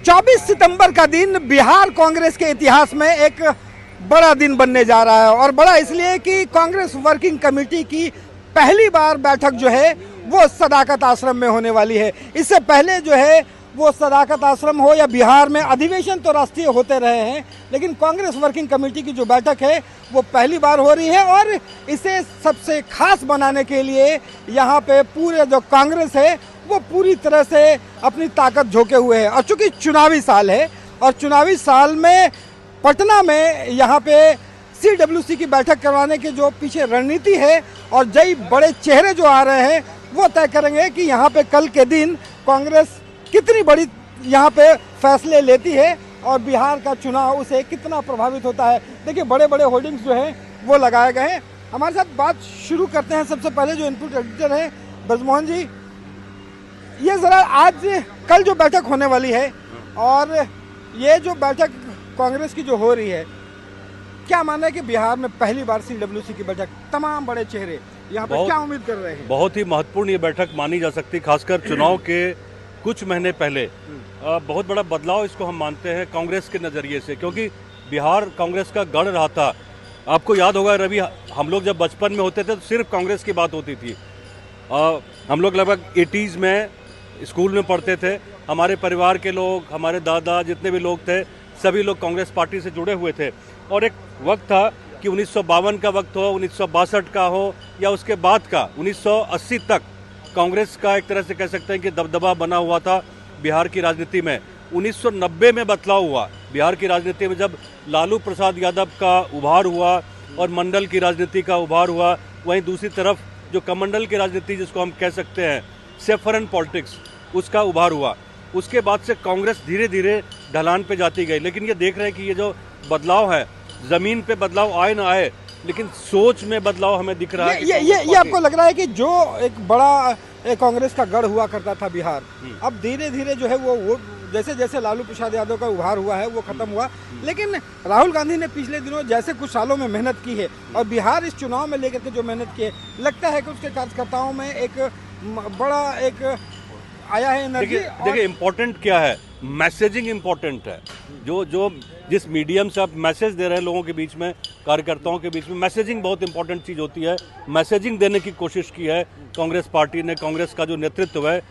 24 सितंबर का दिन बिहार कांग्रेस के इतिहास में एक बड़ा दिन बनने जा रहा है, और बड़ा इसलिए कि कांग्रेस वर्किंग कमेटी की पहली बार बैठक जो है वो सदाकत आश्रम में होने वाली है। इससे पहले जो है वो सदाकत आश्रम हो या बिहार में अधिवेशन तो राष्ट्रीय होते रहे हैं, लेकिन कांग्रेस वर्किंग कमेटी की जो बैठक है वो पहली बार हो रही है, और इसे सबसे खास बनाने के लिए यहाँ पे पूरे जो कांग्रेस है वो पूरी तरह से अपनी ताकत झोंके हुए है। और चूंकि चुनावी साल है, और चुनावी साल में पटना में यहाँ पे CWC की बैठक करवाने के जो पीछे रणनीति है और जई बड़े चेहरे जो आ रहे हैं वो तय करेंगे कि यहाँ पे कल के दिन कांग्रेस कितनी बड़ी यहाँ पे फैसले लेती है और बिहार का चुनाव उसे कितना प्रभावित होता है। देखिए बड़े बड़े होर्डिंग्स जो हैं वो लगाए गए हैं। हमारे साथ बात शुरू करते हैं। सबसे पहले जो इनपुट एडिटर हैं ब्रजमोहन जी, ये ज़रा आज कल जो बैठक होने वाली है और ये जो बैठक कांग्रेस की जो हो रही है, क्या मानना है कि बिहार में पहली बार CWC की बैठक, तमाम बड़े चेहरे यहाँ पे क्या उम्मीद कर रहे हैं? बहुत ही महत्वपूर्ण ये बैठक मानी जा सकती, खासकर चुनाव के कुछ महीने पहले बहुत बड़ा बदलाव इसको हम मानते हैं कांग्रेस के नज़रिए से, क्योंकि बिहार कांग्रेस का गढ़ रहा था। आपको याद होगा रवि, हम लोग जब बचपन में होते थे तो सिर्फ कांग्रेस की बात होती थी। हम लोग लगभग 80s में स्कूल में पढ़ते थे, हमारे परिवार के लोग, हमारे दादा, जितने भी लोग थे, सभी लोग कांग्रेस पार्टी से जुड़े हुए थे। और एक वक्त था कि 1952 का वक्त हो, 1962 का हो या उसके बाद का 1980 तक कांग्रेस का एक तरह से कह सकते हैं कि दबदबा बना हुआ था बिहार की राजनीति में। 1990 में बदलाव हुआ बिहार की राजनीति में, जब लालू प्रसाद यादव का उभार हुआ और मंडल की राजनीति का उभार हुआ। वहीं दूसरी तरफ जो कमंडल की राजनीति जिसको हम कह सकते हैं सेफरन पॉलिटिक्स, उसका उभार हुआ। उसके बाद से कांग्रेस धीरे धीरे ढलान पे जाती गई। लेकिन ये देख रहे हैं कि ये जो बदलाव है, ज़मीन पे बदलाव आए ना आए, लेकिन सोच में बदलाव हमें दिख रहा है। ये आपको लग रहा है कि जो एक बड़ा कांग्रेस का गढ़ हुआ करता था बिहार, अब धीरे धीरे जो है वो जैसे जैसे लालू प्रसाद यादव का उभार हुआ है वो खत्म हुआ। लेकिन राहुल गांधी ने पिछले दिनों जैसे कुछ सालों में मेहनत की है और बिहार इस चुनाव में लेकर के जो मेहनत की है, लगता है कि उसके कार्यकर्ताओं में एक बड़ा एक आया है एनर्जी। देखिए इम्पोर्टेंट क्या है, मैसेजिंग इम्पोर्टेंट है। जो जिस मीडियम से आप मैसेज दे रहे हैं लोगों के बीच में, कार्यकर्ताओं के बीच में, मैसेजिंग बहुत इंपॉर्टेंट चीज़ होती है। मैसेजिंग देने की कोशिश की है कांग्रेस पार्टी ने, कांग्रेस का जो नेतृत्व है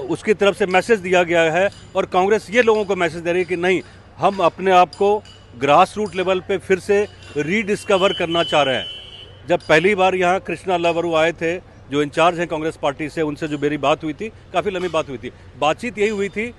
उसकी तरफ से मैसेज दिया गया है। और कांग्रेस ये लोगों को मैसेज दे रही है कि नहीं, हम अपने आप को ग्रास रूट लेवल पे फिर से रीडिस्कवर करना चाह रहे हैं। जब पहली बार यहाँ कृष्णा लवरू आए थे, जो इंचार्ज हैं कांग्रेस पार्टी से, उनसे जो मेरी बात हुई थी, काफ़ी लंबी बात हुई थी। बातचीत यही हुई थी,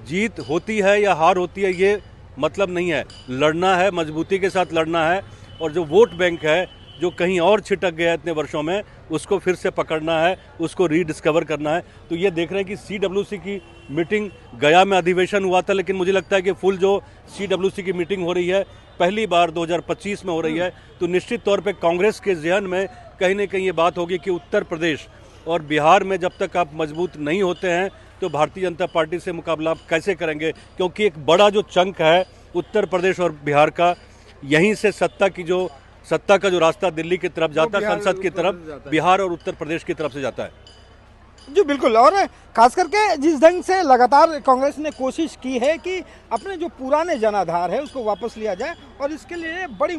जीत होती है या हार होती है ये मतलब नहीं है, लड़ना है, मजबूती के साथ लड़ना है। और जो वोट बैंक है जो कहीं और छिटक गया इतने वर्षों में, उसको फिर से पकड़ना है, उसको रीडिस्कवर करना है। तो ये देख रहे हैं कि CWC की मीटिंग, गया में अधिवेशन हुआ था, लेकिन मुझे लगता है कि फुल जो CWC की मीटिंग हो रही है पहली बार 2025 में हो रही है, तो निश्चित तौर पे कांग्रेस के ज़हन में कहीं ना कहीं ये बात होगी कि उत्तर प्रदेश और बिहार में जब तक आप मजबूत नहीं होते हैं तो भारतीय जनता पार्टी से मुकाबला आप कैसे करेंगे, क्योंकि एक बड़ा जो चंक है उत्तर प्रदेश और बिहार का, यहीं से सत्ता का जो रास्ता दिल्ली की तरफ जाता है, संसद की तरफ, बिहार और उत्तर प्रदेश की तरफ से जाता है। जी बिल्कुल। और खास करके जिस ढंग से लगातार कांग्रेस ने कोशिश की है कि अपने जो पुराने जनाधार है उसको वापस लिया जाए, और इसके लिए बड़ी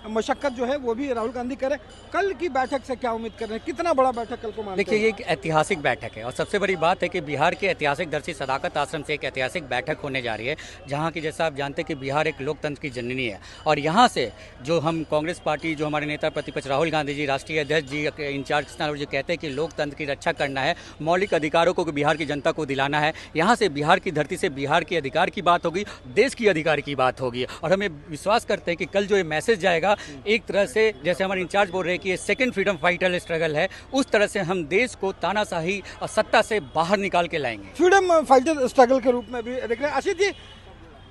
मशक्कत जो है वो भी राहुल गांधी करे। कल की बैठक से क्या उम्मीद कर रहे हैं, कितना बड़ा बैठक कल को मानते हैं? देखिए ये एक ऐतिहासिक बैठक है, और सबसे बड़ी बात है कि बिहार के ऐतिहासिक दर्शी सदाकत आश्रम से एक ऐतिहासिक बैठक होने जा रही है, जहाँ की जैसा आप जानते हैं कि बिहार एक लोकतंत्र की जननी है। और यहाँ से जो हम कांग्रेस पार्टी, जो हमारे नेता प्रतिपक्ष राहुल गांधी जी, राष्ट्रीय अध्यक्ष जी, इंचार्ज कृष्णा लवरू जी कहते हैं कि लोकतंत्र की रक्षा करना है, मौलिक अधिकारों को बिहार की जनता को दिलाना है। यहाँ से बिहार की धरती से बिहार के अधिकार की बात होगी, देश की अधिकार की बात होगी। और हमें विश्वास करते हैं कि कल जो ये मैसेज जाएगा, एक तरह से जैसे हमारे इंचार्ज बोल रहे हैं कि ये सेकंड फ्रीडम फाइटर स्ट्रगल है, उस तरह से हम देश को तानाशाही और सत्ता से बाहर निकाल के लाएंगे। फ्रीडम फाइटर स्ट्रगल के रूप में भी देख रहे हैं। आशीष जी,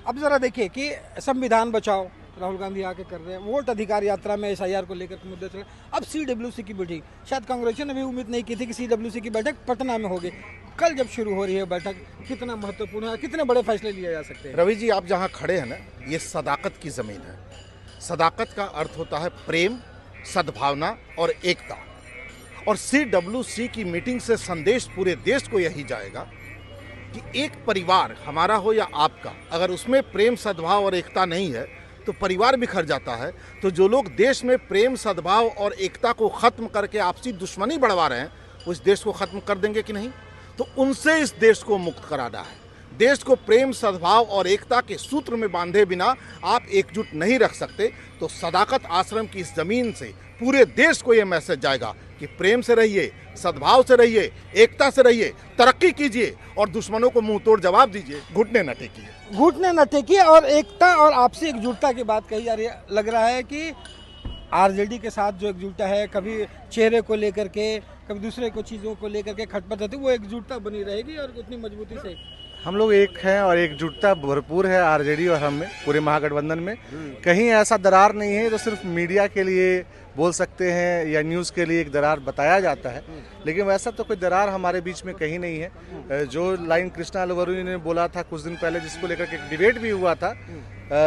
अब जरा देखिए कि संविधान बचाओ राहुल गांधी आके कर रहे हैं, वोट अधिकार यात्रा में SIR को लेकर के मुद्दे चले, अब CWC की बैठक, शायद कांग्रेस ने भी उम्मीद नहीं की थी कि CWC की बैठक पटना में होगी। कल जब शुरू हो रही है बैठक, कितना महत्वपूर्ण है, कितने बड़े फैसले लिए जा सकते हैं? रवि जी, आप जहाँ खड़े हैं ना, ये सदाकत की ज़मीन है। सदाकत का अर्थ होता है प्रेम, सद्भावना और एकता। और CWC की मीटिंग से संदेश पूरे देश को यही जाएगा कि एक परिवार हमारा हो या आपका, अगर उसमें प्रेम सद्भाव और एकता नहीं है तो परिवार बिखर जाता है। तो जो लोग देश में प्रेम सद्भाव और एकता को ख़त्म करके आपसी दुश्मनी बढ़वा रहे हैं, वो इस देश को ख़त्म कर देंगे कि नहीं? तो उनसे इस देश को मुक्त कराना है। देश को प्रेम सद्भाव और एकता के सूत्र में बांधे बिना आप एकजुट नहीं रख सकते। तो सदाकत आश्रम की इस ज़मीन से पूरे देश को ये मैसेज जाएगा कि प्रेम से रहिए, सद्भाव से रहिए, एकता से रहिए, तरक्की कीजिए और दुश्मनों को मुंह तोड़ जवाब दीजिए, घुटने न टेकिए। घुटने न टेकिए। और एकता और आपसी एकजुटता की बात कही जा रही है। लग रहा है कि आरजेडी के साथ जो एकजुटता है, कभी चेहरे को लेकर के, कभी दूसरे को चीज़ों को लेकर के खटपट होती, वो एकजुटता बनी रहेगी और उतनी मजबूती से हम लोग एक हैं और एकजुटता भरपूर है आरजेडी और हम में, पूरे महागठबंधन में। कहीं ऐसा दरार नहीं है जो सिर्फ मीडिया के लिए बोल सकते हैं या न्यूज़ के लिए एक दरार बताया जाता है, लेकिन वैसा तो कोई दरार हमारे बीच में कहीं नहीं है। जो लाइन कृष्णा अलवरू ने बोला था कुछ दिन पहले, जिसको लेकर के डिबेट भी हुआ था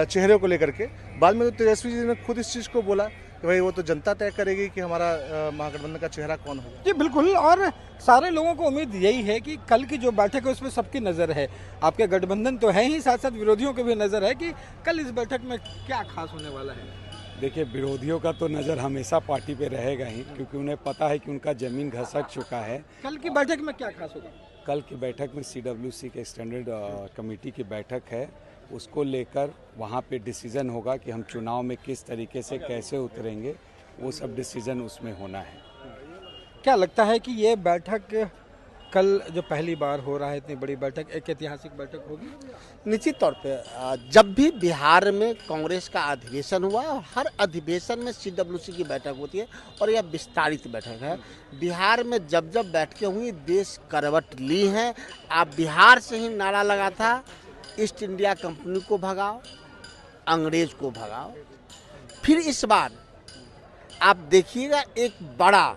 चेहरे को लेकर के, बाद में तो तेजस्वी जी ने खुद इस चीज़ को बोला कि भाई वो तो जनता तय करेगी कि हमारा महागठबंधन का चेहरा कौन होगा। जी बिल्कुल। और सारे लोगों को उम्मीद यही है कि कल की जो बैठक है उसमें सबकी नज़र है। आपके गठबंधन तो है ही, साथ साथ विरोधियों की भी नज़र है कि कल इस बैठक में क्या खास होने वाला है। देखिए, विरोधियों का तो नज़र हमेशा पार्टी पे रहेगा ही, क्योंकि उन्हें पता है कि उनका ज़मीन घसक चुका है। कल की बैठक में क्या खास होगा? कल की बैठक में CWC के स्टैंडर्ड कमेटी की बैठक है, उसको लेकर वहाँ पे डिसीज़न होगा कि हम चुनाव में किस तरीके से कैसे उतरेंगे, वो सब डिसीज़न उसमें होना है। क्या लगता है कि ये बैठक कल जो पहली बार हो रहा है, इतनी बड़ी बैठक, एक ऐतिहासिक बैठक होगी? निश्चित तौर पे जब भी बिहार में कांग्रेस का अधिवेशन हुआ है, और हर अधिवेशन में CWC की बैठक होती है और यह विस्तारित बैठक है। बिहार में जब जब बैठकें हुई, देश करवट ली हैं। आप बिहार से ही नारा लगा था, ईस्ट इंडिया कंपनी को भगाओ, अंग्रेज को भगाओ। फिर इस बार आप देखिएगा एक बड़ा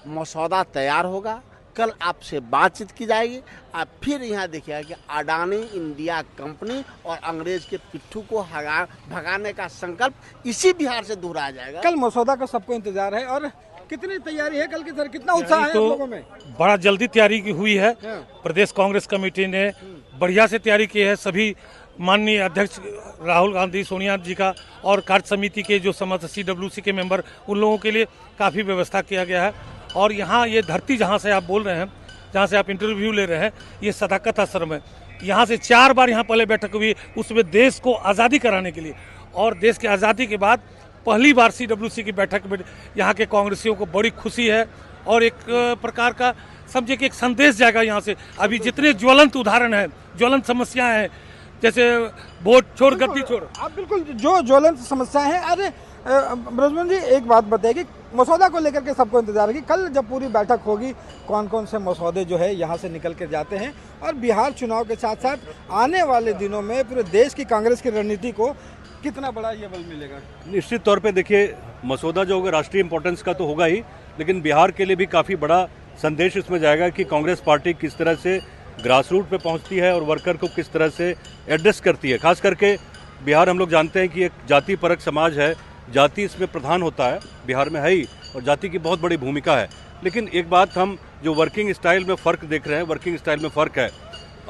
मसौदा तैयार होगा, कल आपसे बातचीत की जाएगी। आप फिर यहाँ देखिएगा कि अडानी इंडिया कंपनी और अंग्रेज के पिट्ठू को भगाने का संकल्प इसी बिहार से दोहराया जाएगा। कल मसौदा का सबको इंतजार है। और कितनी तैयारी है कल की, सर कितना उत्साह है आप लोगों में? बड़ा जल्दी तैयारी की हुई है। प्रदेश कांग्रेस कमेटी ने बढ़िया से तैयारी की है। सभी माननीय अध्यक्ष राहुल गांधी, सोनिया जी का और कार्य समिति के जो समस्त CWC के मेंबर, उन लोगों के लिए काफ़ी व्यवस्था किया गया है। और यहाँ ये धरती जहाँ से आप बोल रहे हैं, जहाँ से आप इंटरव्यू ले रहे हैं, ये सदाकत आश्रम है। यहाँ से 4 बार यहाँ पहले बैठक हुई, उसमें देश को आज़ादी कराने के लिए, और देश की आज़ादी के बाद पहली बार CWC की बैठक में यहाँ के कांग्रेसियों को बड़ी खुशी है। और एक प्रकार का समझिए कि एक संदेश जाएगा यहाँ से। अभी जितने ज्वलंत उदाहरण हैं, ज्वलंत समस्याएं हैं, जैसे वोट छोड़, गद्दी छोड़, आप बिल्कुल जो ज्वलंत समस्याएं हैं। अरे ब्रजमोहन जी, एक बात बताइए, मसौदा को लेकर के सबको इंतजार है कि कल जब पूरी बैठक होगी, कौन कौन से मसौदे जो है यहाँ से निकल के जाते हैं, और बिहार चुनाव के साथ साथ आने वाले दिनों में पूरे देश की कांग्रेस की रणनीति को कितना बड़ा ये बल मिलेगा? निश्चित तौर पे देखिए, मसौदा जो होगा राष्ट्रीय इंपॉर्टेंस का तो होगा ही, लेकिन बिहार के लिए भी काफ़ी बड़ा संदेश इसमें जाएगा कि कांग्रेस पार्टी किस तरह से ग्रास रूट पे पहुंचती है और वर्कर को किस तरह से एड्रेस करती है। खास करके बिहार, हम लोग जानते हैं कि एक जाति परक समाज है, जाति इसमें प्रधान होता है, बिहार में है ही, और जाति की बहुत बड़ी भूमिका है। लेकिन एक बात हम जो वर्किंग स्टाइल में फ़र्क देख रहे हैं, वर्किंग स्टाइल में फ़र्क है।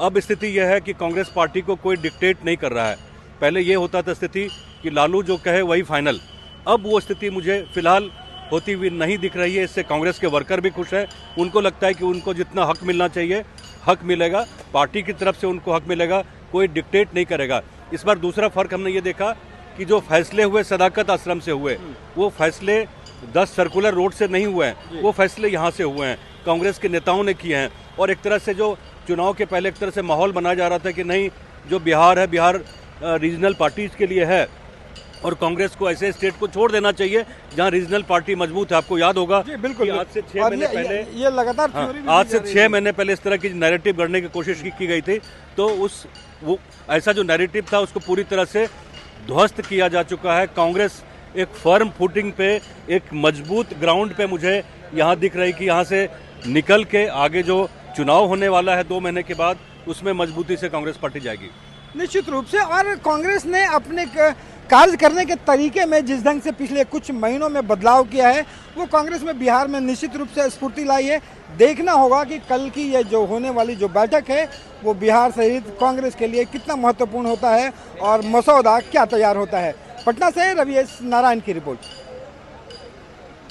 अब स्थिति यह है कि कांग्रेस पार्टी को कोई डिक्टेट नहीं कर रहा है। पहले ये होता था स्थिति कि लालू जो कहे वही फाइनल। अब वो स्थिति मुझे फिलहाल होती हुई नहीं दिख रही है। इससे कांग्रेस के वर्कर भी खुश है। उनको लगता है कि उनको जितना हक मिलना चाहिए हक मिलेगा, पार्टी की तरफ से उनको हक मिलेगा, कोई डिक्टेट नहीं करेगा। इस बार दूसरा फ़र्क हमने ये देखा कि जो फैसले हुए सदाकत आश्रम से हुए, वो फैसले 10 सर्कुलर रोड से नहीं हुए हैं, वो फैसले यहाँ से हुए हैं, कांग्रेस के नेताओं ने किए हैं। और एक तरह से जो चुनाव के पहले एक तरह से माहौल बनाया जा रहा था कि नहीं, जो बिहार है, बिहार रीजनल पार्टीज के लिए है और कांग्रेस को ऐसे स्टेट को छोड़ देना चाहिए जहां रीजनल पार्टी मजबूत है। आपको याद होगा बिल्कुल, आज से 6 महीने पहले ये लगातार आज से 6 महीने पहले इस तरह की नैरेटिव गढ़ने की कोशिश की गई थी। तो वो ऐसा जो नैरेटिव था उसको पूरी तरह से ध्वस्त किया जा चुका है। कांग्रेस एक फर्म फुटिंग पे, एक मजबूत ग्राउंड पे मुझे यहाँ दिख रही कि यहाँ से निकल के आगे जो चुनाव होने वाला है 2 महीने के बाद, उसमें मजबूती से कांग्रेस पार्टी जाएगी। निश्चित रूप से, और कांग्रेस ने अपने कार्य करने के तरीके में जिस ढंग से पिछले कुछ महीनों में बदलाव किया है, वो कांग्रेस में बिहार में निश्चित रूप से स्फूर्ति लाई है। देखना होगा कि कल की ये जो होने वाली जो बैठक है वो बिहार सहित कांग्रेस के लिए कितना महत्वपूर्ण होता है और मसौदा क्या तैयार होता है। पटना से रवि नारायण की रिपोर्ट।